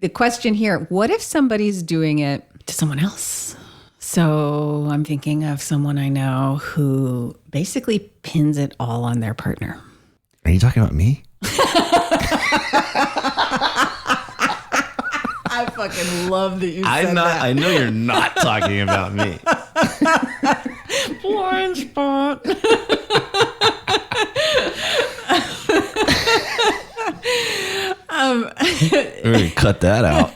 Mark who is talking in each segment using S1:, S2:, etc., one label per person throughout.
S1: the question here, what if somebody's doing it to someone else? So I'm thinking of someone I know who basically pins it all on their partner.
S2: Are you talking about me?
S1: I fucking love that you said that.
S2: I know you're not talking about me.
S1: Blind spot.
S2: We're gonna cut that out.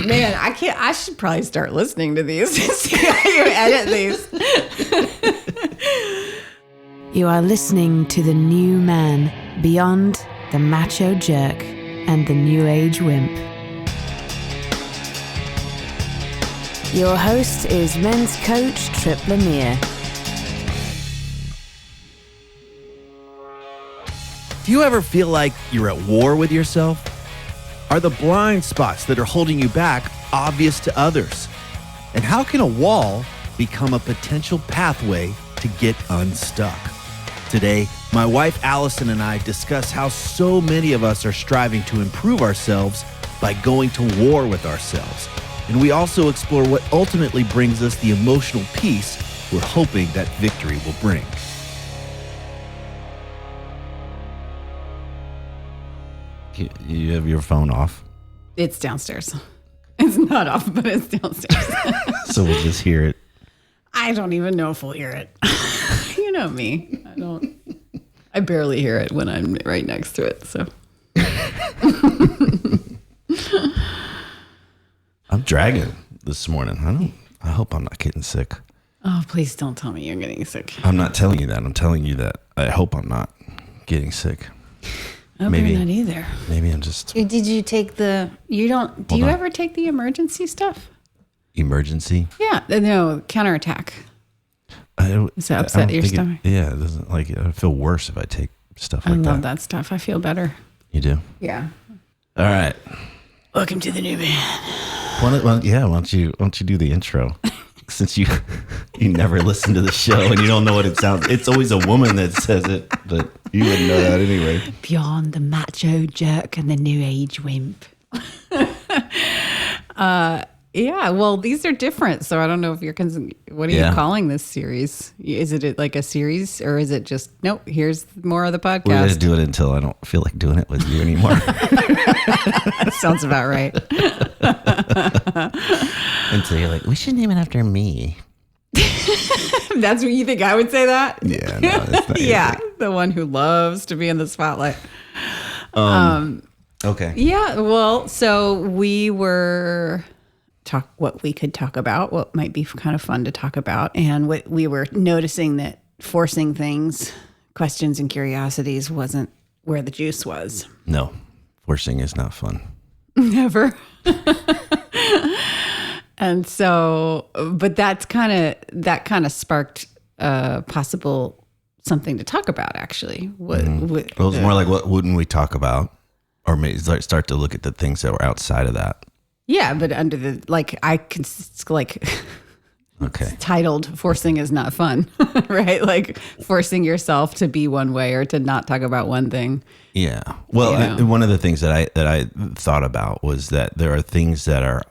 S1: Man, I should probably start listening to these and see how you edit these.
S3: You are listening to The New Man, Beyond the Macho Jerk and the New Age Wimp. Your host is men's coach Tripp Lanier.
S2: Do you ever feel like you're at war with yourself? Are the blind spots that are holding you back obvious to others? And how can a wall become a potential pathway to get unstuck? Today, my wife Alyson and I discuss how so many of us are striving to improve ourselves by going to war with ourselves. And we also explore what ultimately brings us the emotional peace we're hoping that victory will bring. You have your phone off?
S1: It's downstairs. It's not off, but it's downstairs.
S2: So we'll just hear it.
S1: I don't even know if we'll hear it. You know me. I barely hear it when I'm right next to it. So
S2: I'm dragging this morning. I hope I'm not getting sick.
S1: Oh, please don't tell me you're getting sick.
S2: I'm not telling you that. I'm telling you that I hope I'm not getting sick.
S1: I hope you're not either.
S2: Maybe I'm just...
S1: Did you take do you ever take the emergency stuff?
S2: Emergency?
S1: Yeah. No, counterattack. Does that upset your stomach?
S2: It doesn't I feel worse if I take stuff like that.
S1: I love that stuff. I feel better.
S2: You do?
S1: Yeah.
S2: All right.
S1: Welcome to the new man.
S2: Why don't you do the intro? Since you never listen to the show and you don't know what it sounds. It's always a woman that says it, but you wouldn't know that anyway.
S1: Beyond the Macho Jerk and the New Age Wimp. Yeah, well, these are different, so I don't know if you're... What are you calling this series? Is it like a series, or is it just, nope, here's more of the podcast?
S2: We're going to do it until I don't feel like doing it with you anymore.
S1: That sounds about right.
S2: Until you're like, we should name it after me.
S1: That's what you think I would say that?
S2: Yeah, no, it's not.
S1: Yeah, the one who loves to be in the spotlight.
S2: Okay.
S1: Yeah, well, so we were... what we could talk about, what might be kind of fun to talk about. And what we were noticing that forcing things, questions and curiosities wasn't where the juice was.
S2: No, forcing is not fun.
S1: Never. And so, but that kind of sparked possible something to talk about, actually.
S2: It was more like, what wouldn't we talk about? Or maybe start to look at the things that were outside of that.
S1: Yeah, but under the,
S2: okay,
S1: titled "Forcing is not fun," right? Like forcing yourself to be one way or to not talk about one thing.
S2: Yeah. Well, one of the things that I thought about was that there are things that are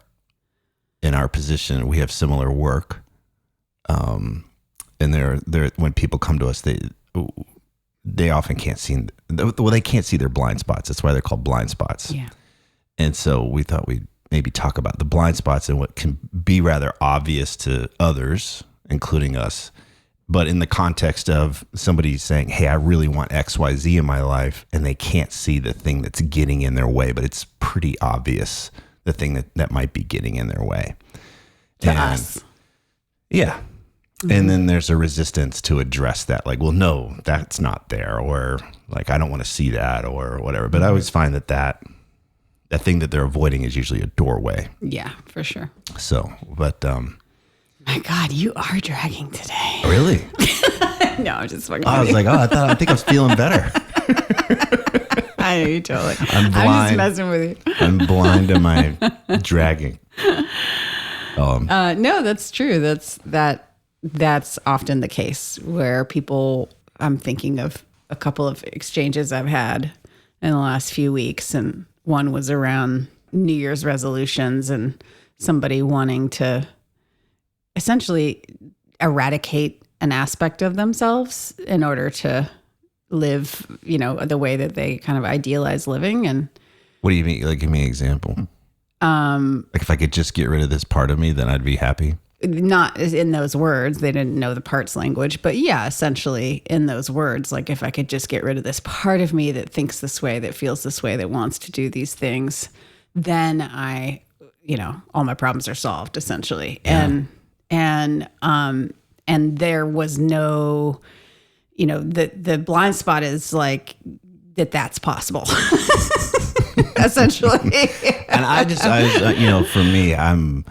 S2: in our position. We have similar work, and they're when people come to us, they often can't see. Well, they can't see their blind spots. That's why they're called blind spots.
S1: Yeah.
S2: And so we thought we'd maybe talk about the blind spots and what can be rather obvious to others, including us, but in the context of somebody saying, hey, I really want X, Y, Z in my life, and they can't see the thing that's getting in their way, but it's pretty obvious, the thing that might be getting in their way.
S1: To us.
S2: Yeah. Mm-hmm. And then there's a resistance to address that. Like, well, no, that's not there. Or like, I don't want to see that or whatever. But I always find that thing that they're avoiding is usually a doorway.
S1: Yeah, for sure.
S2: So, but...
S1: my God, you are dragging today.
S2: Really?
S1: No, I'm just fucking.
S2: I was like, I think I was feeling better.
S1: I know you totally.
S2: I'm blind.
S1: I'm just messing with you.
S2: I'm blind to my dragging.
S1: No, that's true. That's often the case where people. I'm thinking of a couple of exchanges I've had, in the last few weeks. And one was around New Year's resolutions and somebody wanting to essentially eradicate an aspect of themselves in order to live, the way that they kind of idealize living. And
S4: what do you mean? Like, give me an example. Like if I could just get rid of this part of me, then I'd be happy.
S1: Not in those words. They didn't know the parts language, but yeah, essentially in those words, like if I could just get rid of this part of me that thinks this way, that feels this way, that wants to do these things, then all my problems are solved essentially. Yeah. And there was no, the blind spot is like that's possible. Essentially.
S4: And I for me, I'm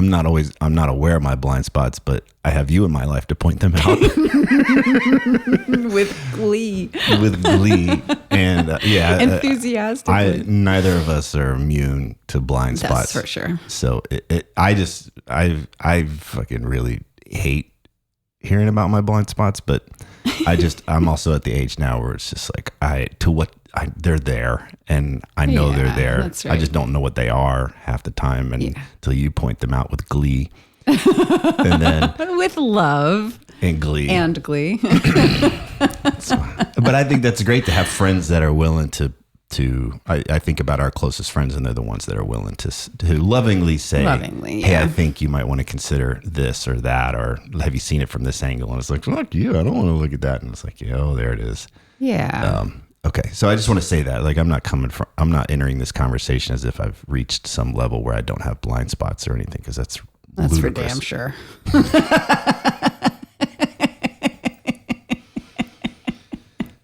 S4: not aware of my blind spots, but I have you in my life to point them out.
S1: With glee.
S4: And
S1: enthusiastically.
S4: Neither of us are immune to blind spots.
S1: That's for sure.
S4: So I fucking really hate hearing about my blind spots, but I'm also at the age now where it's just like they're there and I know they're there. That's right. I just don't know what they are half the time until you point them out with glee. And then
S1: with love
S4: and glee.
S1: But
S4: I think that's great to have friends that are willing to I think about our closest friends, and they're the ones that are willing to lovingly say, hey, I think you might want to consider this or that, or have you seen it from this angle? And it's like, fuck you, I don't want to look at that. And it's like, there it is.
S1: Yeah.
S4: Okay. So I just want to say that, like, I'm not entering this conversation as if I've reached some level where I don't have blind spots or anything, because that's ludicrous.
S1: For damn sure.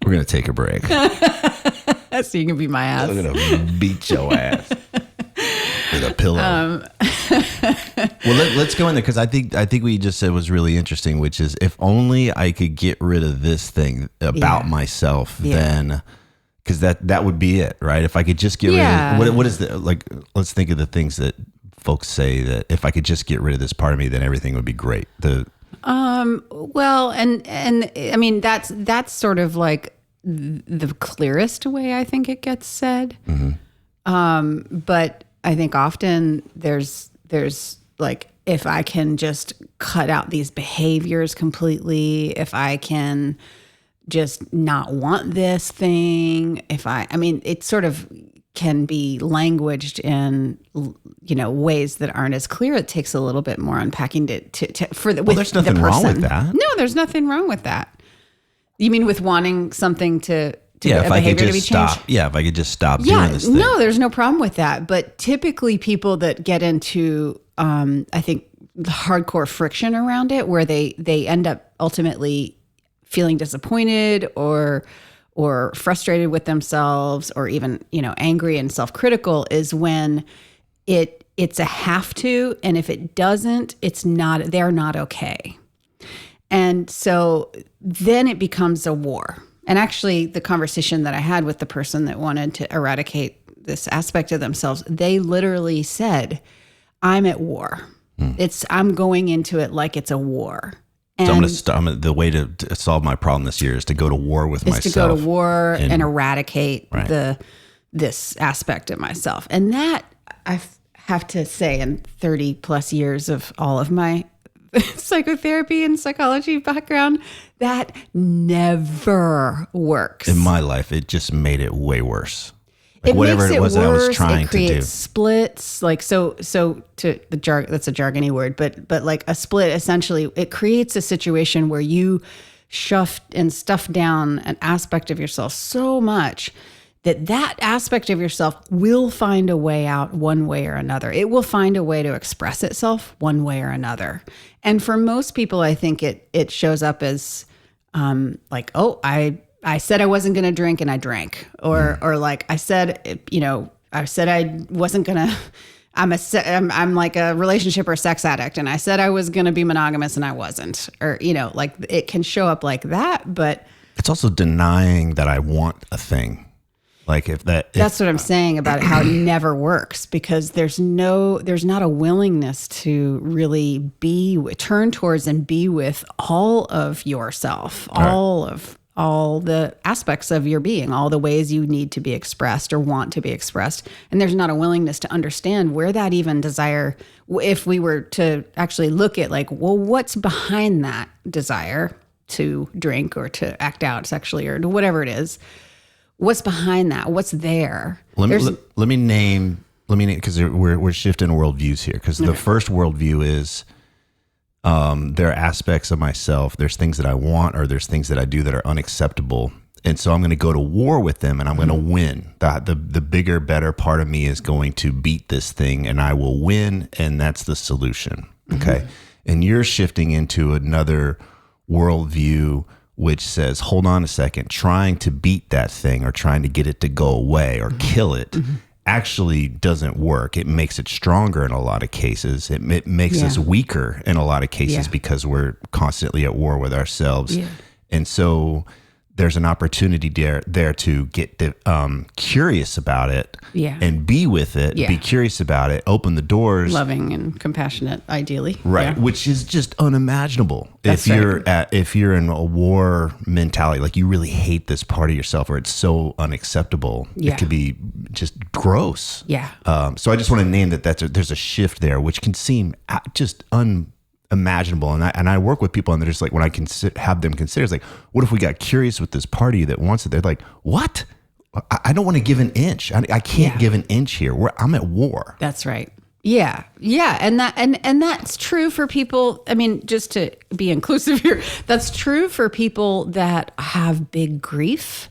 S4: We're going to take a break.
S1: So you can be my ass.
S4: I'm going to beat your ass with a pillow. Well, let's go in there, because I think what you just said was really interesting, which is if only I could get rid of this thing about myself, then, because that would be it, right? If I could just get rid of what is the, like, let's think of the things that folks say that if I could just get rid of this part of me, then everything would be great.
S1: Well, and I mean, that's sort of like the clearest way I think it gets said. Mm-hmm. But I think often there's like, if I can just cut out these behaviors completely, if I can just not want this thing, I mean, it sort of can be languaged in, ways that aren't as clear. It takes a little bit more unpacking
S4: there's nothing wrong with that.
S1: No, there's nothing wrong with that. You mean with wanting something to
S4: if I could
S1: just
S4: just stop. Yeah, if I could just stop doing this thing.
S1: No, there's no problem with that. But typically people that get into, I think, the hardcore friction around it, where they end up ultimately feeling disappointed or frustrated with themselves, or even, angry and self-critical, is when it's a have to, and if it doesn't, they're not okay. And so then it becomes a war. And actually, the conversation that I had with the person that wanted to eradicate this aspect of themselves, they literally said, I'm at war. I'm going into it like it's a war. And
S4: so the way to solve my problem this year is to go to war with myself.
S1: To go to war and eradicate this aspect of myself. And that, I have to say, in 30 plus years of all of my psychotherapy and psychology background, that never works.
S4: In my life, it just made it way worse.
S1: Like
S4: whatever it was that I was trying to do.
S1: It creates splits, like so to the that's a jargony word, but like a split, essentially, it creates a situation where you shove and stuff down an aspect of yourself so much that aspect of yourself will find a way out one way or another. It will find a way to express itself one way or another. And for most people, I think it shows up as like, oh, I said I wasn't going to drink and I drank, or like I said I wasn't going to, I'm like a relationship or sex addict, and I said I was going to be monogamous and I wasn't, or, like it can show up like that, but
S4: it's also denying that I want a thing. Like that's
S1: what I'm saying about how it never works, because there's not a willingness to really turn towards and be with all of yourself, all all the aspects of your being, all the ways you need to be expressed or want to be expressed. And there's not a willingness to understand where that even desire, if we were to actually look at like, well, what's behind that desire to drink or to act out sexually or whatever it is, what's behind that? What's there?
S4: Let me name, because we're shifting worldviews here. Because the first worldview is, there are aspects of myself, there's things that I want, or there's things that I do that are unacceptable. And so I'm going to go to war with them and I'm going to win. The bigger, better part of me is going to beat this thing and I will win. And that's the solution. Okay. Mm-hmm. And you're shifting into another worldview, which says, hold on a second, trying to beat that thing or trying to get it to go away or kill it actually doesn't work. It makes it stronger in a lot of cases. It makes us weaker in a lot of cases because we're constantly at war with ourselves. Yeah. And so there's an opportunity there to get curious about it and be with it, be curious about it, open the doors.
S1: Loving and compassionate, ideally.
S4: Right, which is just unimaginable. If you're in a war mentality, like you really hate this part of yourself or it's so unacceptable, it could be just gross. Yeah. So I just want to name there's a shift there, which can seem just unimaginable. And I work with people and they're just like, when I have them consider, it's like, what if we got curious with this party that wants it? They're like, what? I don't want to give an inch. I can't give an inch here. I'm at war.
S1: That's right. Yeah. Yeah. And that's true for people. I mean, just to be inclusive here, that's true for people that have big grief,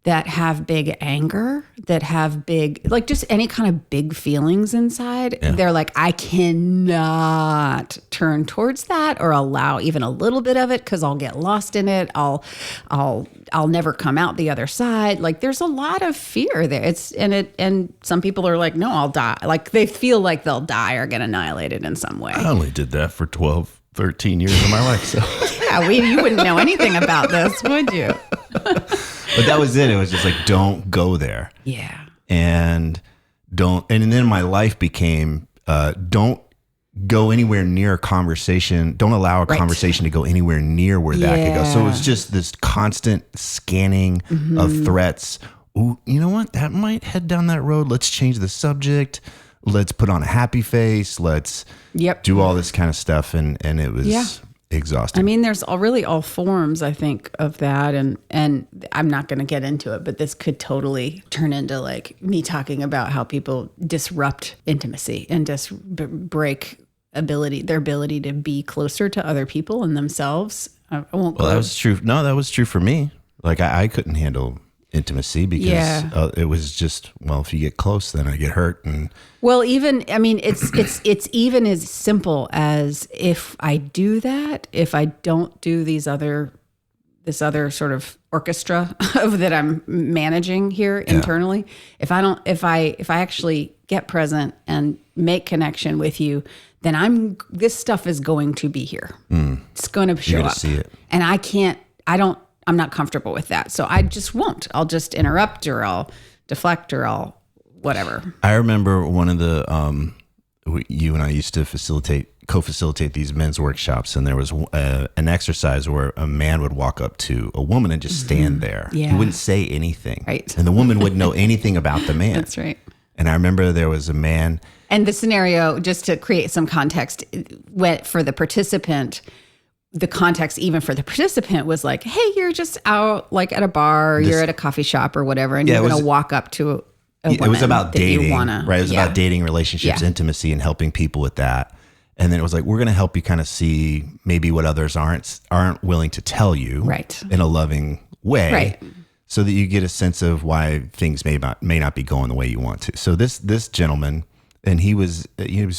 S1: that have big anger, that have big, like just any kind of big feelings inside. Yeah. They're like, I cannot turn towards that or allow even a little bit of it because I'll get lost in it. I'll never come out the other side. Like there's a lot of fear there. And some people are like, no, I'll die. Like they feel like they'll die or get annihilated in some way.
S4: I only did that for 12, 13 years of my life. So
S1: yeah, you wouldn't know anything about this, would you?
S4: But that was it. It was just like, don't go there.
S1: Yeah.
S4: And then my life became, don't go anywhere near a conversation. Don't allow a conversation to go anywhere near where that could go. So it was just this constant scanning of threats. Ooh, you know what? That might head down that road. Let's change the subject. Let's put on a happy face. Let's do all this kind of stuff. And it was exhausting.
S1: I mean, there's all forms, I think, of that. And I'm not going to get into it, but this could totally turn into like me talking about how people disrupt intimacy and just break their ability to be closer to other people and themselves. I won't go.
S4: That was true. No, that was true for me. Like I couldn't handle intimacy because it was just, well, if you get close, then I get hurt. And
S1: well, even, I mean, it's even as simple as if I do that, if I don't do this other sort of orchestra of that I'm managing here internally, if I actually get present and make connection with you, then this stuff is going to be here. It's going to show up.
S4: See it.
S1: And I'm not comfortable with that. So I just won't. I'll just interrupt or I'll deflect or I'll whatever.
S4: I remember one of the, you and I used to co-facilitate these men's workshops. And there was an exercise where a man would walk up to a woman and just stand there. Yeah. He wouldn't say anything. Right. And the woman wouldn't know anything about the man.
S1: That's right.
S4: And I remember there was a man.
S1: And the scenario, just to create some context, for the participant, the context even for the participant was like, hey, you're just out like at a bar, or you're at a coffee shop or whatever, and you're going to walk up to a woman.
S4: It was about dating, right? It was about dating, relationships, intimacy, and helping people with that. And then it was like, we're going to help you kind of see maybe what others aren't willing to tell you in a loving way, so that you get a sense of why things may not be going the way you want to. So this gentleman, and he was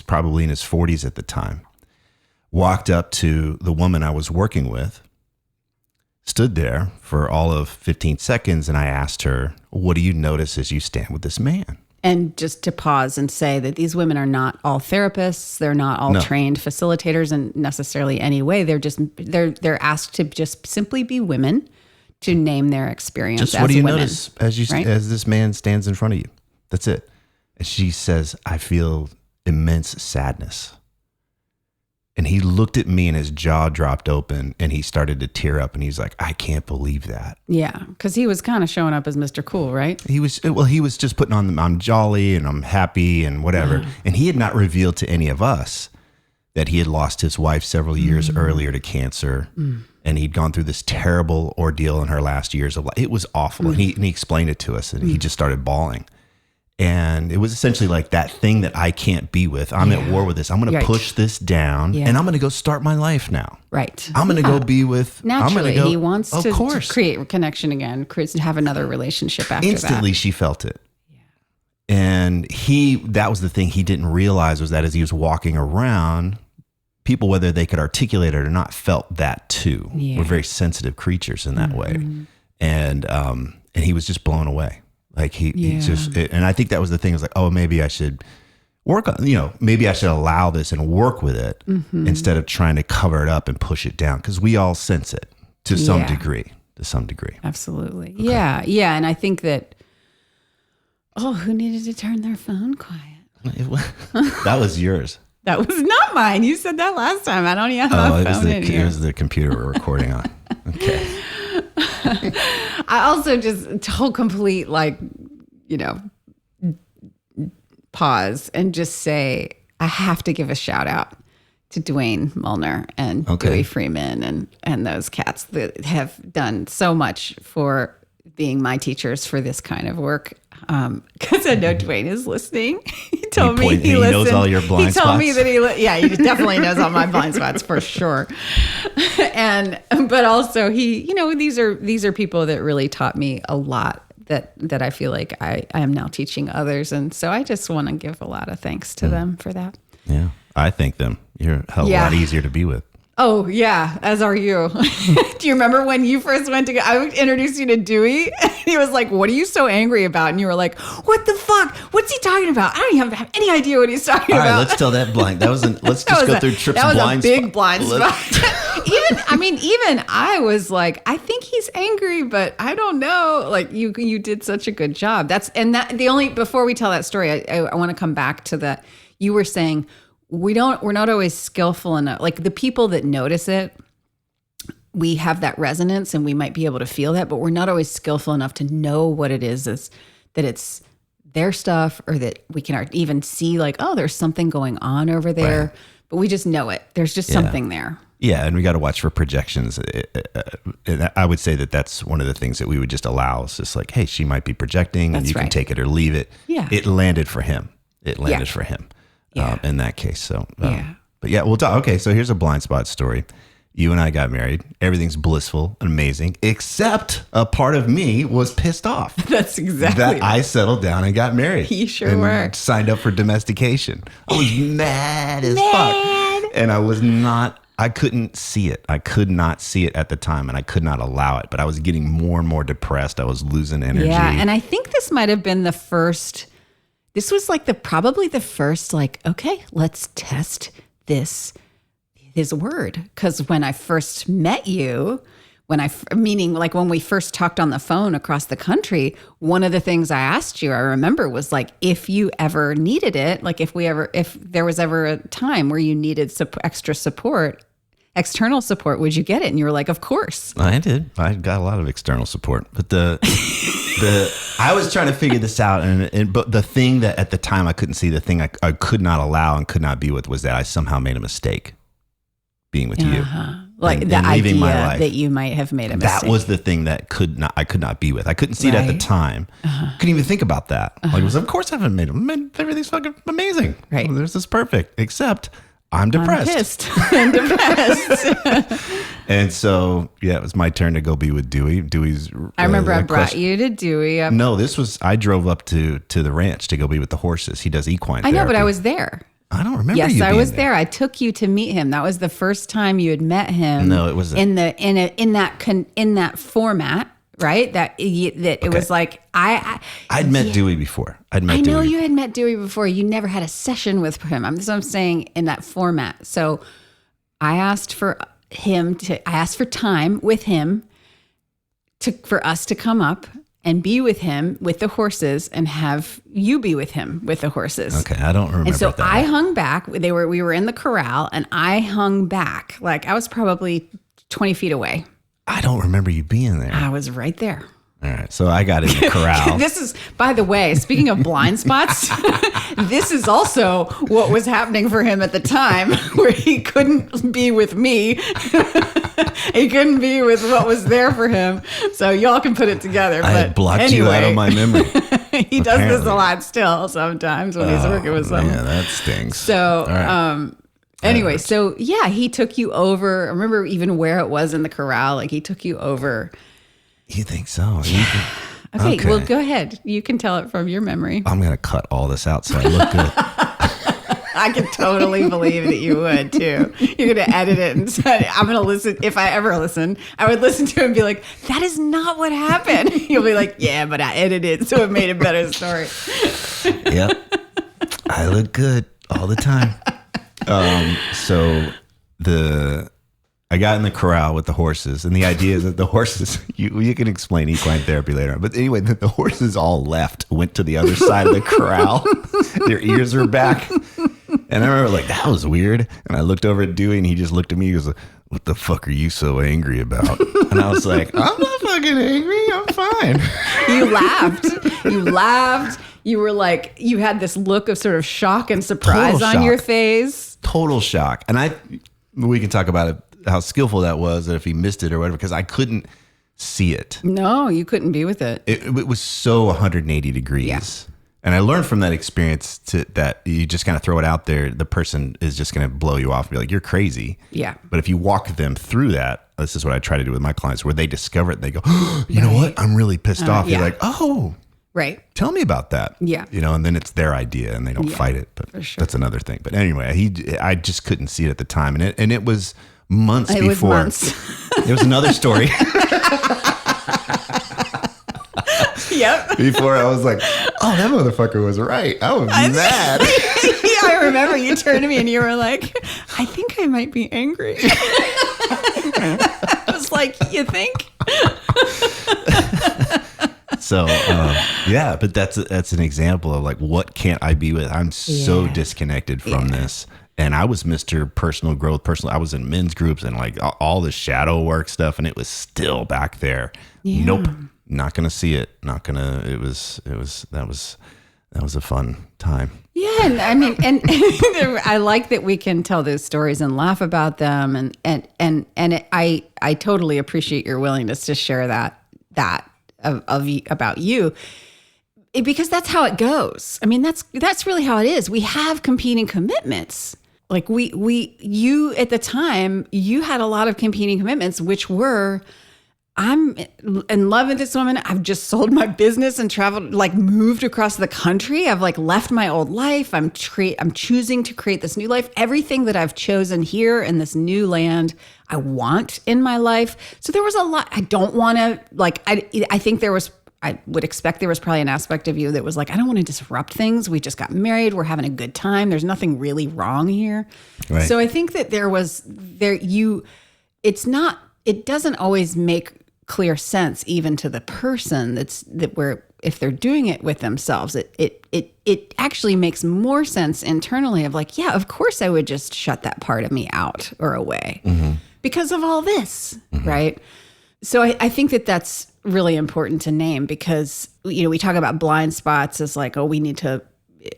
S4: probably in his 40s at the time, walked up to the woman I was working with, stood there for all of 15 seconds, and I asked her, what do you notice as you stand with this man?
S1: And just to pause and say that these women are not all therapists. They're not all trained facilitators in necessarily any way. They're asked to just simply be women, to name their experience as women.
S4: What do you notice as this man stands in front of you? That's it. And she says, I feel immense sadness. And he looked at me and his jaw dropped open and he started to tear up and he's like, I can't believe that.
S1: Yeah. Because he was kind of showing up as Mr. Cool, right?
S4: He was just putting on I'm jolly and I'm happy and whatever. And he had not revealed to any of us that he had lost his wife several years earlier to cancer. And he'd gone through this terrible ordeal in her last years of life. It was awful. And he explained it to us and he just started bawling. And it was essentially like that thing that I can't be with. I'm at war with this. I'm going to push this down and I'm going to go start my life now.
S1: Right.
S4: I'm going to go be with.
S1: Naturally, he wants to create a connection again, have another relationship after
S4: Instantly, she felt it. Yeah. And that was the thing he didn't realize was that as he was walking around, people, whether they could articulate it or not, felt that too.
S1: Yeah.
S4: We're very sensitive creatures in that way. And he was just blown away. Like he just, and I think that was the thing. It was like, oh, maybe I should work on, maybe I should allow this and work with it instead of trying to cover it up and push it down. Cause we all sense it to some degree,
S1: Absolutely. Okay. Yeah. Yeah. And I think that, who needed to turn their phone quiet?
S4: That was yours.
S1: That was not mine. You said that last time. I don't even have my phone in here.
S4: It was the computer we're recording on. Okay.
S1: I also just told complete pause and just say, I have to give a shout out to Dwayne Mulner and Dewey Freeman and those cats that have done so much for being my teachers for this kind of work. Because I know Dwayne is listening. He told me he
S4: knows all your blind spots.
S1: He told me that he definitely knows all my blind spots for sure. But also these are people that really taught me a lot that I feel like I am now teaching others. And so I just want to give a lot of thanks to them for that.
S4: Yeah. I thank them. You're a hell of a lot easier to be with.
S1: Oh, yeah, as are you. Do you remember when you first went to I introduced you to Dewey? And he was like, what are you so angry about? And you were like, what the fuck? What's he talking about? I don't even have any idea what he's talking about.
S4: All right, let's tell that blind. Let's just go through Tripp's blind spot.
S1: That was a big blind spot. Even I was like, I think he's angry, but I don't know. Like you did such a good job. Before we tell that story, I want to come back to that. You were saying, we're not always skillful enough. Like the people that notice it, we have that resonance and we might be able to feel that, but we're not always skillful enough to know what it is that it's their stuff or that we can even see like, oh, there's something going on over there, right. But we just know it. There's just something there.
S4: Yeah. And we got to watch for projections. And I would say that that's one of the things that we would just allow. It's just like, hey, she might be projecting and you can take it or leave it.
S1: Yeah.
S4: It landed for him. In that case. So, but yeah, we'll talk. Okay. So here's a blind spot story. You and I got married. Everything's blissful and amazing, except a part of me was pissed off.
S1: That's exactly
S4: that I settled down and got married.
S1: You sure were.
S4: Signed up for domestication. I was mad as fuck. And I couldn't see it. I could not see it at the time and I could not allow it, but I was getting more and more depressed. I was losing energy.
S1: Yeah. And I think this might've been this was like probably the first, like, okay, let's test his word. Because when I first met you, meaning like when we first talked on the phone across the country, one of the things I asked you, I remember, was like, if you ever needed it, like if there was ever a time where you needed external support, would you get it? And you were like, of course.
S4: I did. I got a lot of external support, but I was trying to figure this out. But the thing that at the time I couldn't see, the thing I could not allow and could not be with was that I somehow made a mistake being with you.
S1: Like the idea that you might have made a mistake.
S4: That was the thing that I could not be with. I couldn't see it at the time. Couldn't even think about that. Like, of course I haven't made it. Everything's fucking amazing.
S1: Right.
S4: Well, this is perfect, except I'm depressed.
S1: I'm depressed.
S4: And so, it was my turn to go be with Dewey. Dewey's.
S1: I remember I brought you to Dewey.
S4: No, I drove up to the ranch to go be with the horses. He does equine therapy.
S1: I know, but I was there.
S4: I don't remember.
S1: Yes, I was there. I took you to meet him. That was the first time you had met him.
S4: No, it was
S1: in that format. Right? It was like
S4: I'd met Dewey before.
S1: I know you had met Dewey before. You never had a session with him. I'm saying in that format. So I asked for time with him for us to come up and be with him with the horses and have you be with him with the horses.
S4: Okay, I don't remember
S1: And so
S4: that.
S1: I hung back. We were in the corral and I hung back. Like I was probably 20 feet away.
S4: I don't remember you being there.
S1: I was right there.
S4: All right, so I got in the corral.
S1: This is, by the way, speaking of blind spots, this is also what was happening for him at the time, where he couldn't be with me. He couldn't be with what was there for him. So y'all can put it together.
S4: I had blocked you out of my memory.
S1: He does this a lot still sometimes when he's working with someone.
S4: Yeah, that stinks.
S1: So,
S4: All right.
S1: anyway, so yeah, he took you over. I remember even where it was in the corral. Like he took you over.
S4: You think so?
S1: Okay, well, go ahead. You can tell it from your memory.
S4: I'm going to cut all this out so I look good.
S1: I can totally believe that you would too. You're going to edit it and say, I'm going to listen. If I ever listen, I would listen to it and be like, that is not what happened. You'll be like, yeah, but I edited it, so it made a better story.
S4: Yep. I look good all the time. So I got in the corral with the horses, and the idea is that the horses, you can explain equine therapy later on, but anyway, the horses all went to the other side of the corral. Their ears were back. And I remember like, that was weird. And I looked over at Dewey and he just looked at me. He goes, what the fuck are you so angry about? And I was like, I'm not fucking angry. I'm fine.
S1: You laughed. You were like, you had this look of sort of shock and surprise
S4: Total
S1: on your
S4: shock.
S1: face.
S4: Total shock. And we can talk about it, how skillful that was, that if he missed it or whatever, because I couldn't see it.
S1: No, you couldn't be with it.
S4: It was so 180 degrees.
S1: Yeah.
S4: And I learned from that experience that you just kind of throw it out there. The person is just going to blow you off and be like, you're crazy.
S1: Yeah.
S4: But if you walk them through that, this is what I try to do with my clients, where they discover it. And they go, oh, you know what? I'm really pissed off.
S1: yeah.
S4: You're like, oh,
S1: Right.
S4: tell me about that.
S1: Yeah.
S4: And then it's their idea and they don't fight it. But that's another thing. But anyway, I just couldn't see it at the time. And it was months before.
S1: Was months.
S4: It was another story.
S1: Yep.
S4: Before I was like, oh, that motherfucker was right. I was mad.
S1: Yeah, I remember you turned to me and you were like, I think I might be angry. I was like, you think?
S4: So, but that's an example of like, what can't I be with? I'm so disconnected from this. And I was Mr. Personal Growth, I was in men's groups and like all the shadow work stuff. And it was still back there.
S1: Yeah.
S4: Nope. Not going to see it. That was a fun time.
S1: Yeah, and I mean, and I like that we can tell those stories and laugh about them, I totally appreciate your willingness to share that about you, because that's how it goes. I mean, that's really how it is. We have competing commitments. Like you at the time, you had a lot of competing commitments, which were, I'm in love with this woman. I've just sold my business and traveled, like moved across the country. I've like left my old life. I'm choosing to create this new life. Everything that I've chosen here in this new land, I want in my life. So there was a lot. I don't want to I think I would expect there was probably an aspect of you that was like, I don't want to disrupt things. We just got married. We're having a good time. There's nothing really wrong here.
S4: Right.
S1: So I think that it doesn't always make clear sense even to the person if they're doing it with themselves, it actually makes more sense internally of like, yeah, of course I would just shut that part of me out or away because of all this, right? So I think that that's really important to name, because we talk about blind spots as like, oh, we need to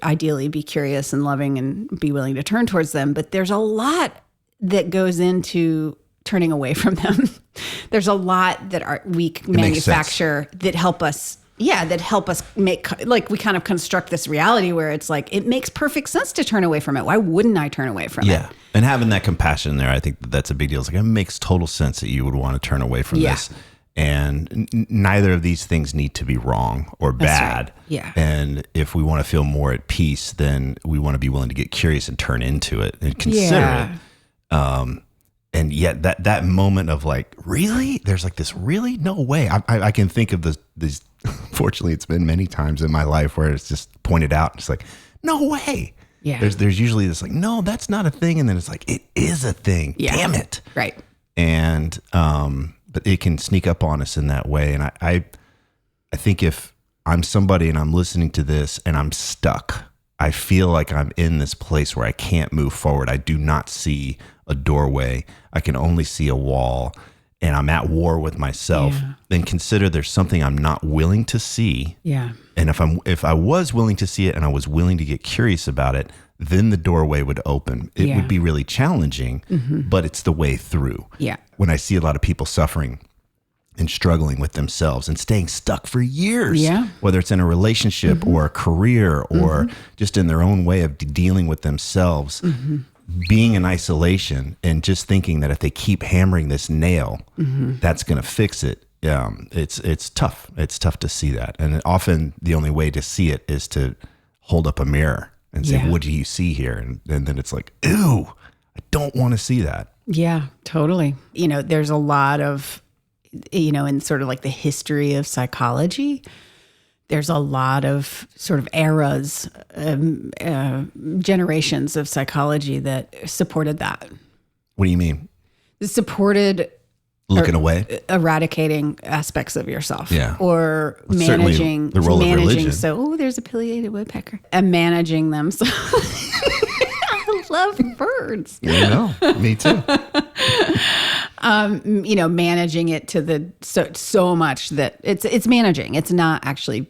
S1: ideally be curious and loving and be willing to turn towards them, but there's a lot that goes into turning away from them. There's a lot that we manufacture that help us make, like, we kind of construct this reality where it's like, it makes perfect sense to turn away from it. Why wouldn't I turn away from it?
S4: Yeah. And having that compassion there, I think that's a big deal. It's like, it makes total sense that you would want to turn away from this. And neither of these things need to be wrong or bad.
S1: Right. Yeah.
S4: And if we want to feel more at peace, then we want to be willing to get curious and turn into it and consider it. And yet that moment of like, really? There's like this, really? No way. I can think of this. Fortunately, it's been many times in my life where it's just pointed out. It's like, no way.
S1: Yeah.
S4: There's usually this like, no, that's not a thing. And then it's like, it is a thing.
S1: Yeah.
S4: Damn it.
S1: Right.
S4: And, but it can sneak up on us in that way. And I think if I'm somebody and I'm listening to this and I'm stuck, I feel like I'm in this place where I can't move forward. I do not see a doorway. I can only see a wall, and I'm at war with myself. Then consider there's something I'm not willing to see.
S1: Yeah.
S4: And if I was willing to see it and I was willing to get curious about it, then the doorway would open. It would be really challenging, but it's the way through.
S1: Yeah.
S4: When I see a lot of people suffering and struggling with themselves and staying stuck for years, whether it's in a relationship or a career or just in their own way of dealing with themselves, being in isolation and just thinking that if they keep hammering this nail, that's going to fix it. It's tough. It's tough to see that. And often the only way to see it is to hold up a mirror and say, what do you see here? And then it's like, ew, I don't want to see that.
S1: Yeah, totally. You know, there's a lot of, you know, in sort of like the history of psychology, there's a lot of sort of eras, generations of psychology that supported that.
S4: What do you mean?
S1: Supported
S4: looking away,
S1: eradicating aspects of yourself, or
S4: well,
S1: managing
S4: the role of religion.
S1: So, there's a pileated woodpecker, and managing them. So, I love birds.
S4: You know, me too.
S1: You know, managing it to the so much that it's managing. It's not actually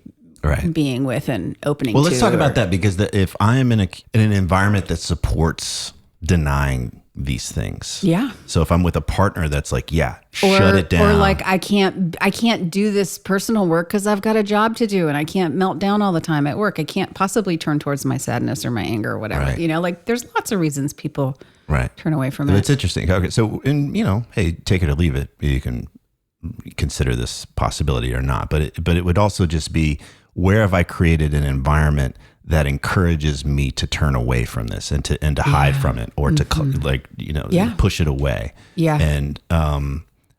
S1: being with and opening.
S4: Well, let's talk about that, because if I am in an environment that supports denying these things, so if I'm with a partner that's like, shut it down,
S1: or like I can't do this personal work because I've got a job to do and I can't melt down all the time at work. I can't possibly turn towards my sadness or my anger or whatever. You know, like there's lots of reasons people turn away from it.
S4: It's interesting. Okay, so and you know, hey, take it or leave it. You can consider this possibility or not, but it would also just be, where have I created an environment that encourages me to turn away from this and to hide from it, or to push it away. And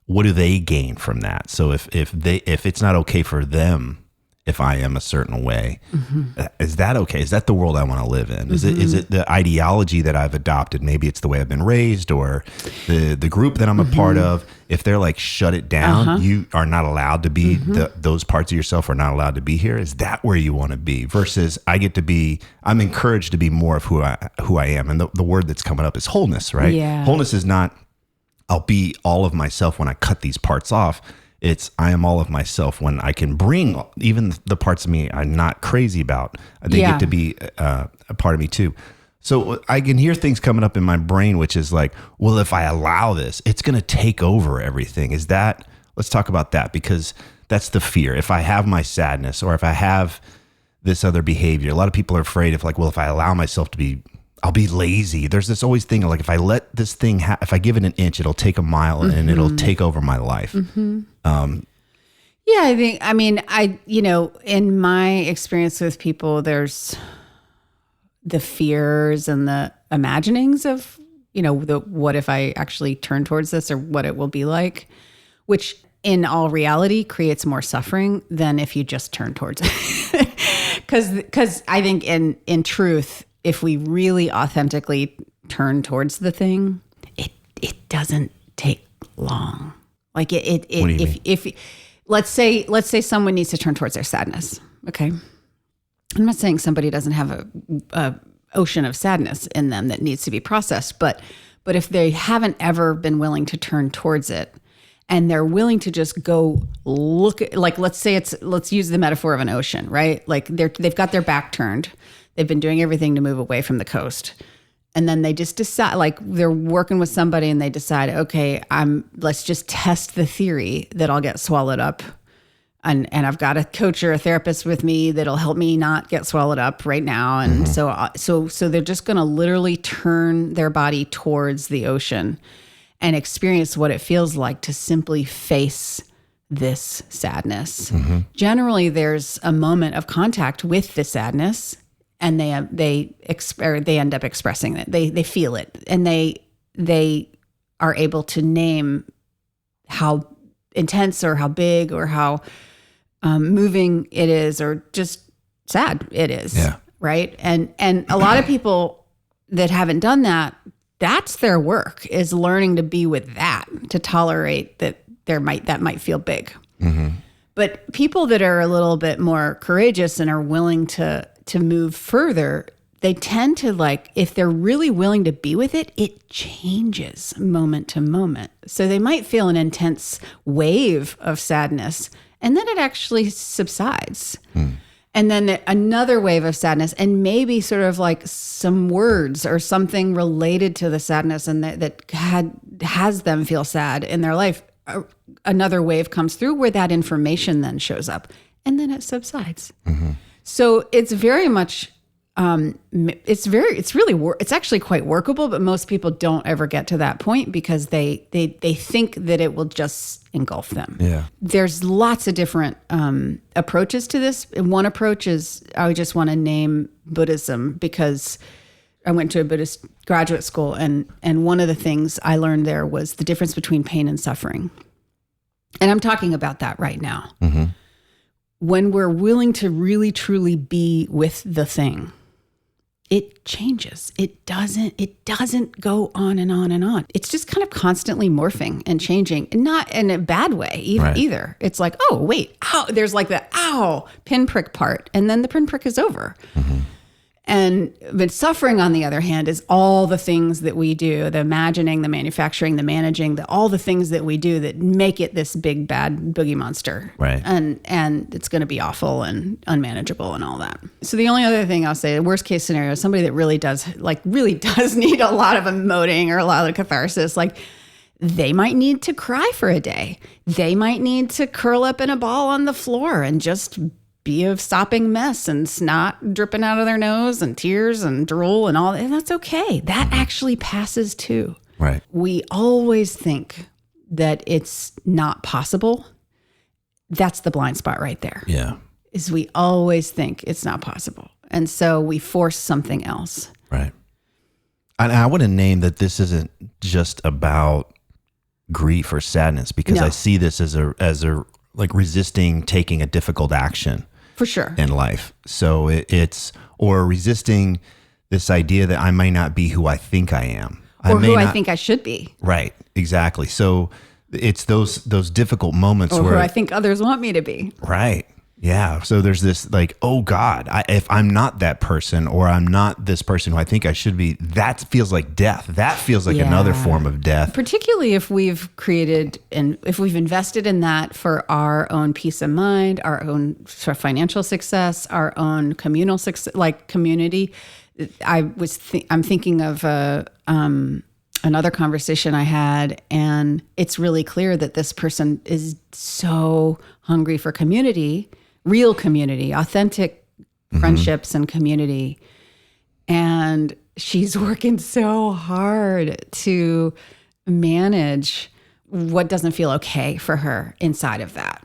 S4: what do they gain from that? So if it's not okay for them, if I am a certain way, is that okay? Is that the world I want to live in? Is it the ideology that I've adopted? Maybe it's the way I've been raised, or the group that I'm a part of. If they're like, shut it down, you are not allowed to be, those parts of yourself are not allowed to be here. Is that where you want to be? Versus I'm encouraged to be more of who I am. And the word that's coming up is wholeness, right?
S1: Yeah.
S4: Wholeness is not, I'll be all of myself when I cut these parts off. It's, I am all of myself when I can bring even the parts of me I'm not crazy about. They get to be a part of me too. So I can hear things coming up in my brain, which is like, well, if I allow this, it's going to take over everything. Let's talk about that, because that's the fear. If I have my sadness, or if I have this other behavior, a lot of people are afraid of like, well, if I allow myself to be, I'll be lazy. There's this always thing like, if I let this thing, if I give it an inch, it'll take a mile and it'll take over my life.
S1: In my experience with people, there's the fears and the imaginings of, what if I actually turn towards this, or what it will be like, which in all reality creates more suffering than if you just turn towards it. Because I think in truth, if we really authentically turn towards the thing, it doesn't take long. Like if let's say someone needs to turn towards their sadness. Okay. I'm not saying somebody doesn't have a ocean of sadness in them that needs to be processed, but if they haven't ever been willing to turn towards it, and they're willing to just go look at, like, let's use the metaphor of an ocean, right? Like they've got their back turned. They've been doing everything to move away from the coast. And then they just decide, like they're working with somebody and they decide, okay, let's just test the theory that I'll get swallowed up. And I've got a coach or a therapist with me that'll help me not get swallowed up right now. And so they're just going to literally turn their body towards the ocean and experience what it feels like to simply face this sadness. Generally, there's a moment of contact with the sadness, and they end up expressing it. They feel it, and they are able to name how intense or how big or how moving it is, or just sad it is. Yeah. Right. And a lot of people that haven't done that, that's their work, is learning to be with that, to tolerate that that might feel big. But people that are a little bit more courageous and are willing to move further, they tend to like, if they're really willing to be with it, it changes moment to moment. So they might feel an intense wave of sadness and then it actually subsides. And then another wave of sadness and maybe sort of like some words or something related to the sadness and that has them feel sad in their life. Another wave comes through where that information then shows up and then it subsides. So it's very much, it's actually quite workable, but most people don't ever get to that point because they think that it will just engulf them.
S4: Yeah.
S1: There's lots of different approaches to this. And one approach is, I just want to name Buddhism because I went to a Buddhist graduate school and one of the things I learned there was the difference between pain and suffering. And I'm talking about that right now. When we're willing to really, truly be with the thing, it changes. It doesn't go on and on and on. It's just kind of constantly morphing and changing, and not in a bad way either. It's like, oh, wait, ow. There's like the ow pinprick part, and then the pinprick is over. But suffering, on the other hand, is all the things that we do, the imagining, the manufacturing, the managing, all the things that we do that make it this big, bad boogie monster.
S4: Right.
S1: And it's going to be awful and unmanageable and all that. So the only other thing I'll say, the worst case scenario, is somebody that really does need a lot of emoting or a lot of catharsis, like they might need to cry for a day. They might need to curl up in a ball on the floor and just be a sopping mess and snot dripping out of their nose and tears and drool and all that. And that's okay. That actually passes too.
S4: Right.
S1: We always think that it's not possible. That's the blind spot right there.
S4: Yeah.
S1: Is we always think it's not possible. And so we force something else.
S4: Right. And I want to name that this isn't just about grief or sadness, because I see this as a like resisting taking a difficult action.
S1: For sure.
S4: In life. So it's resisting this idea that I may not be who I think I am.
S1: Or who I think I should be.
S4: Right. Exactly. So it's those difficult moments
S1: or
S4: where
S1: who I think others want me to be.
S4: Right. Yeah. So there's this like, oh God, if I'm not that person, or I'm not this person who I think I should be, that feels like death. That feels like another form of death.
S1: Particularly if we've created and if we've invested in that for our own peace of mind, our own financial success, our own communal success, like community. I'm thinking of another conversation I had, and it's really clear that this person is so hungry for community, real community, authentic friendships and community. And she's working so hard to manage what doesn't feel okay for her inside of that.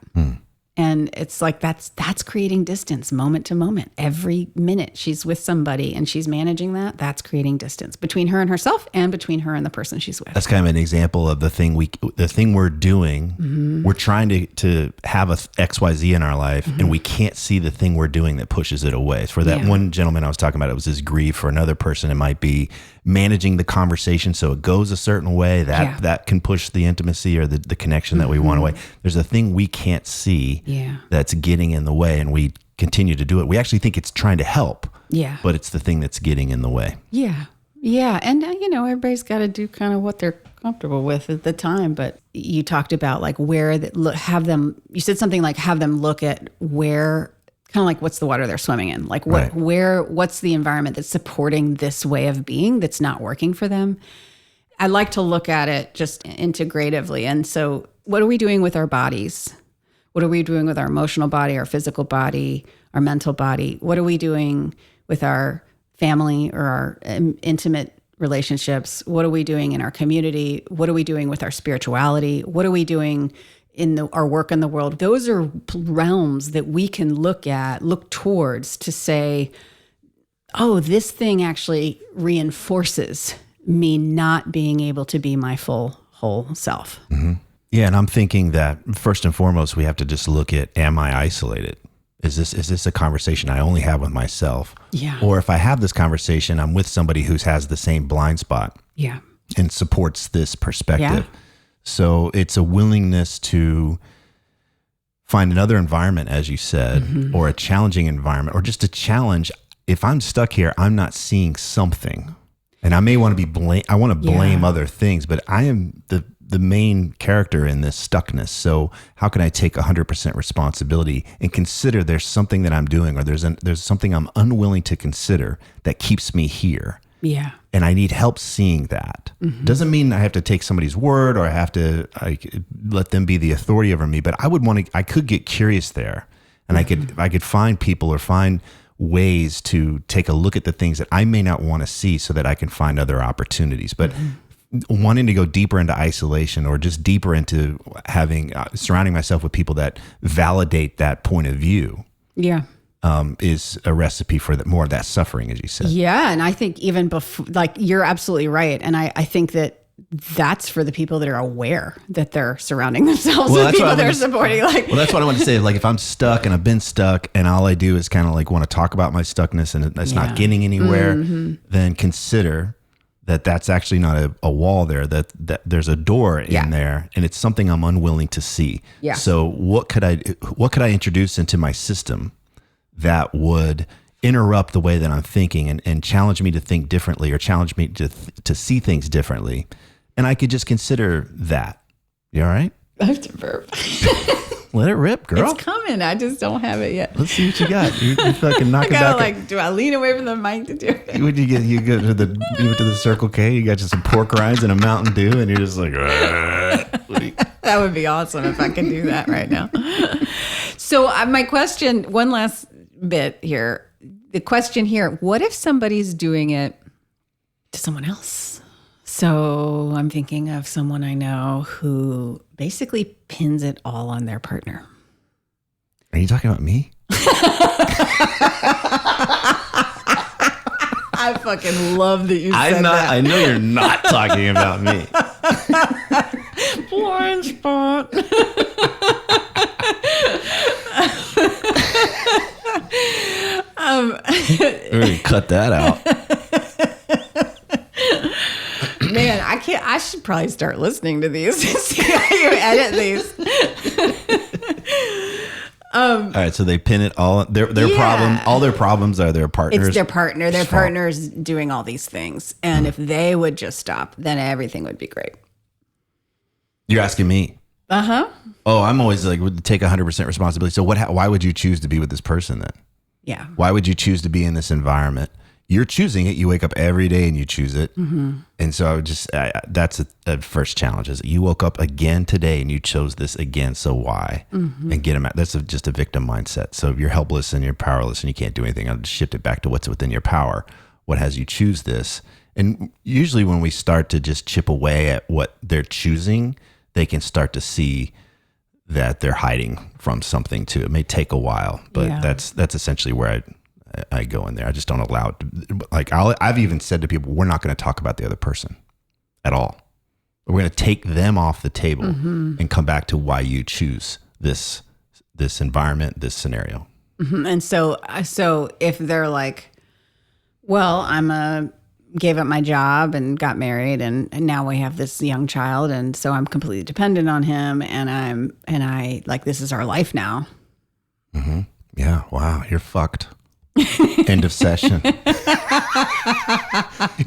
S1: And it's like, that's creating distance moment to moment. Every minute she's with somebody and she's managing that, that's creating distance between her and herself and between her and the person she's with.
S4: That's kind of an example of the thing we're doing. We're trying to have a XYZ in our life, and we can't see the thing we're doing that pushes it away. For that one gentleman I was talking about, it was his grief. For another person, it might be managing the conversation so it goes a certain way that can push the intimacy or the connection that we want away. There's a thing we can't see that's getting in the way, and we continue to do it. We actually think it's trying to help, but it's the thing that's getting in the way.
S1: And everybody's got to do kind of what they're comfortable with at the time. But you talked about like you said something like have them look at where, kind of like what's the water they're swimming in, like what's the environment that's supporting this way of being that's not working for them. I like to look at it just integratively. And so what are we doing with our bodies? What are we doing with our emotional body, our physical body, our mental body? What are we doing with our family or our intimate relationships? What are we doing in our community? What are we doing with our spirituality? What are we doing in our work in the world? Those are realms that we can look towards to say, oh, this thing actually reinforces me not being able to be my full, whole self.
S4: Yeah, and I'm thinking that first and foremost, we have to just look at, am I isolated? Is this a conversation I only have with myself?
S1: Yeah.
S4: Or if I have this conversation, I'm with somebody who has the same blind spot.
S1: Yeah.
S4: And supports this perspective.
S1: Yeah.
S4: So it's a willingness to find another environment, as you said, or a challenging environment, or just a challenge. If I'm stuck here, I'm not seeing something, and I may want to be I want to blame other things, but I am the main character in this stuckness. So how can I take 100% responsibility and consider there's something that I'm doing, or there's something I'm unwilling to consider that keeps me here?
S1: Yeah.
S4: And I need help seeing that. Doesn't mean I have to take somebody's word or I have to let them be the authority over me, but I could get curious there, and I could find people or find ways to take a look at the things that I may not want to see so that I can find other opportunities. But wanting to go deeper into isolation, or just deeper into having surrounding myself with people that validate that point of view.
S1: Yeah.
S4: Is a recipe for more of that suffering, as you said.
S1: Yeah. And I think even before, like, you're absolutely right. And I think that's for the people that are aware that they're surrounding themselves with people they're supporting. Well,
S4: that's what I want to say. Like, if I'm stuck and I've been stuck and all I do is kind of like want to talk about my stuckness and it's not getting anywhere, then consider that that's actually not a wall there, that there's a door in there, and it's something I'm unwilling to see. Yeah. So what could I introduce into my system that would interrupt the way that I'm thinking and challenge me to think differently, or challenge me to see things differently? And I could just consider that. You all right?
S1: I have to burp.
S4: Let it rip, girl.
S1: It's coming. I just don't have it yet.
S4: Let's see what you got. You fucking knock it back.
S1: Do I lean away from the mic to do it?
S4: When you go to the Circle K, you got just some pork rinds and a Mountain Dew, and you're just like,
S1: that would be awesome if I could do that right now. So my question, one last bit here. The question here, what if somebody's doing it to someone else? So I'm thinking of someone I know who basically pins it all on their partner.
S4: Are you talking about me?
S1: I fucking love that you said that.
S4: I know you're not talking about me.
S1: Blind spot.
S4: We're going to cut that out.
S1: Man, I can't. I should probably start listening to these to see how you edit these.
S4: All right, so they pin it all. Their problem. All their problems are their partners.
S1: It's their partner. Their partner's doing all these things, and if they would just stop, then everything would be great.
S4: You're asking me.
S1: Uh-huh.
S4: Oh, I'm always like, would take 100% responsibility. So why would you choose to be with this person then?
S1: Yeah.
S4: Why would you choose to be in this environment? You're choosing it. You wake up every day and you choose it. Mm-hmm. And so I would just, that's a first challenge, is you woke up again today and you chose this again. So why? Mm-hmm. And get them out. That's just a victim mindset. So if you're helpless and you're powerless and you can't do anything, I'll just shift it back to what's within your power. What has you choose this? And usually when we start to just chip away at what they're choosing, they can start to see that they're hiding from something too. It may take a while, but that's essentially where I go in there. I just don't allow it to, like, I've even said to people, we're not going to talk about the other person at all. We're going to take them off the table and come back to why you choose this environment, this scenario.
S1: Mm-hmm. And so if they're like, well, gave up my job and got married, and now we have this young child, and so I'm completely dependent on him, and I like, this is our life now.
S4: Mm-hmm. Yeah. Wow. You're fucked. End of session. You're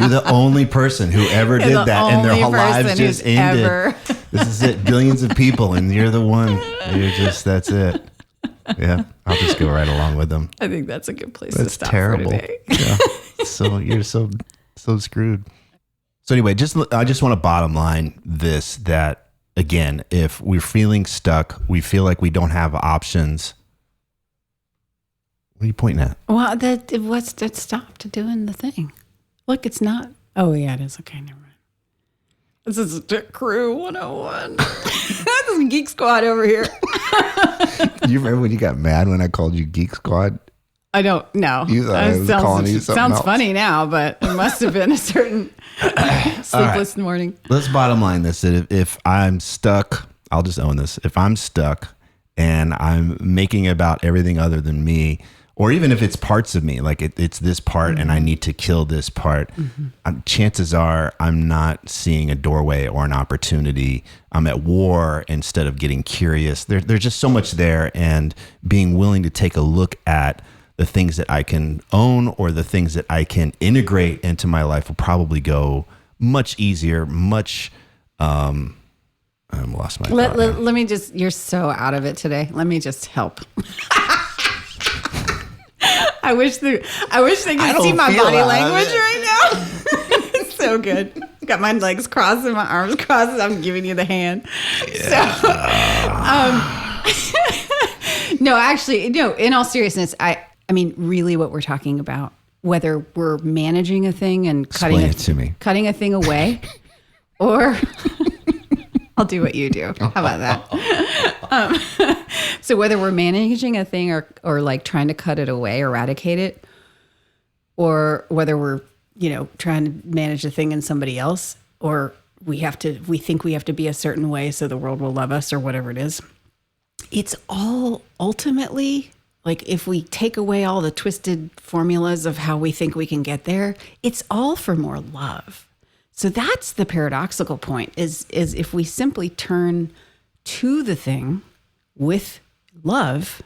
S4: the only person who ever did that, and their whole lives just ended. This is it. Billions of people, and you're the one. That's it. Yeah, I'll just go right along with them.
S1: I think that's a good place to stop
S4: terrible.
S1: for today.
S4: Yeah. So you're so screwed. So anyway, I just want to bottom line this, that again, if we're feeling stuck, we feel like we don't have options. What are you pointing at?
S1: Well, that stopped doing the thing. Look, it's not. Oh yeah, it is. Okay, never mind. This is Crew 101. This is Geek Squad over here.
S4: You remember when you got mad when I called you Geek Squad?
S1: I don't know.
S4: You thought I was calling you something else.
S1: Funny now, but it must have been a certain sleepless morning.
S4: Let's bottom line this. That if I'm stuck, I'll just own this. If I'm stuck and I'm making it about everything other than me, or even if it's parts of me, like it's this part and I need to kill this part, chances are I'm not seeing a doorway or an opportunity. I'm at war instead of getting curious. There's just so much there, and being willing to take a look at the things that I can own or the things that I can integrate into my life will probably go much easier, much, I lost my thought now.
S1: Let me just, you're so out of it today. Let me just help. I wish they could see my body language right now. It's so good. Got my legs crossed and my arms crossed. I'm giving you the hand. Yeah. So, no, actually, no, in all seriousness, I mean, really what we're talking about, whether we're managing a thing and cutting a thing away, or I'll do what you do. How about that? So whether we're managing a thing or like trying to cut it away, eradicate it, or whether we're, trying to manage a thing in somebody else, or we think we have to be a certain way so the world will love us or whatever it is. It's all ultimately, like, if we take away all the twisted formulas of how we think we can get there, it's all for more love. So that's the paradoxical point is if we simply turn to the thing with love,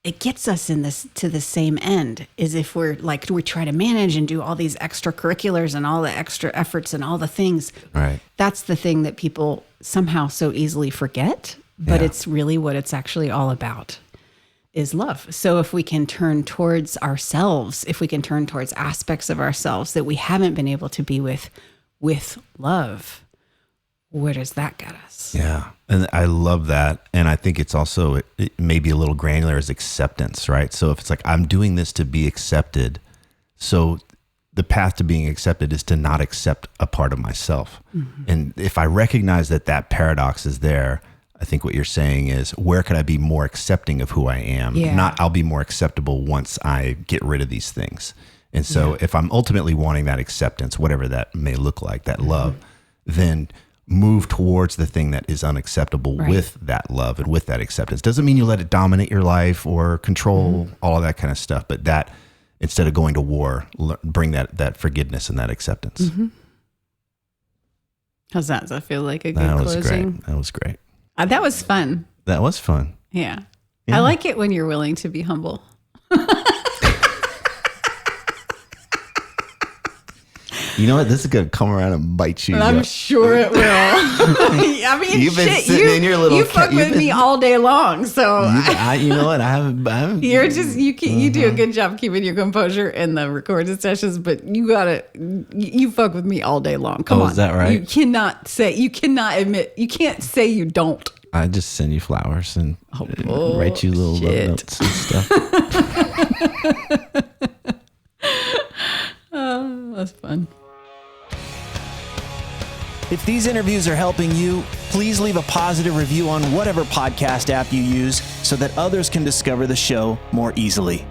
S1: it gets us to the same end. Is if we try to manage and do all these extracurriculars and all the extra efforts and all the things.
S4: Right.
S1: That's the thing that people somehow so easily forget, but it's really what it's actually all about. Is love. So if we can turn towards ourselves, if we can turn towards aspects of ourselves that we haven't been able to be with love, where does that get us?
S4: Yeah. And I love that. And I think it's also, it may be a little granular as acceptance, right? So if it's like, I'm doing this to be accepted. So the path to being accepted is to not accept a part of myself. Mm-hmm. And if I recognize that paradox is there, I think what you're saying is, where could I be more accepting of who I am?
S1: Yeah.
S4: Not I'll be more acceptable once I get rid of these things. And so if I'm ultimately wanting that acceptance, whatever that may look like, that love, then move towards the thing that is unacceptable with that love and with that acceptance. Doesn't mean you let it dominate your life or control all of that kind of stuff, but that instead of going to war, bring that forgiveness and that acceptance.
S1: Mm-hmm. How's that? Does that feel like a good closing?
S4: That was great.
S1: That was fun.
S4: That was fun.
S1: Yeah. I like it when you're willing to be humble.
S4: You know what? This is going to come around and bite you.
S1: I'm sure it will. I mean,
S4: you've been sitting in your little.
S1: You fuck with me all day long, so
S4: you know what? I haven't.
S1: You're just you do a good job keeping your composure in the recorded sessions, but you fuck with me all day long. Come on,
S4: is that right?
S1: You cannot admit. You can't say you don't.
S4: I just send you flowers and write you little love notes and stuff.
S1: Oh, that's fun.
S5: If these interviews are helping you, please leave a positive review on whatever podcast app you use so that others can discover the show more easily.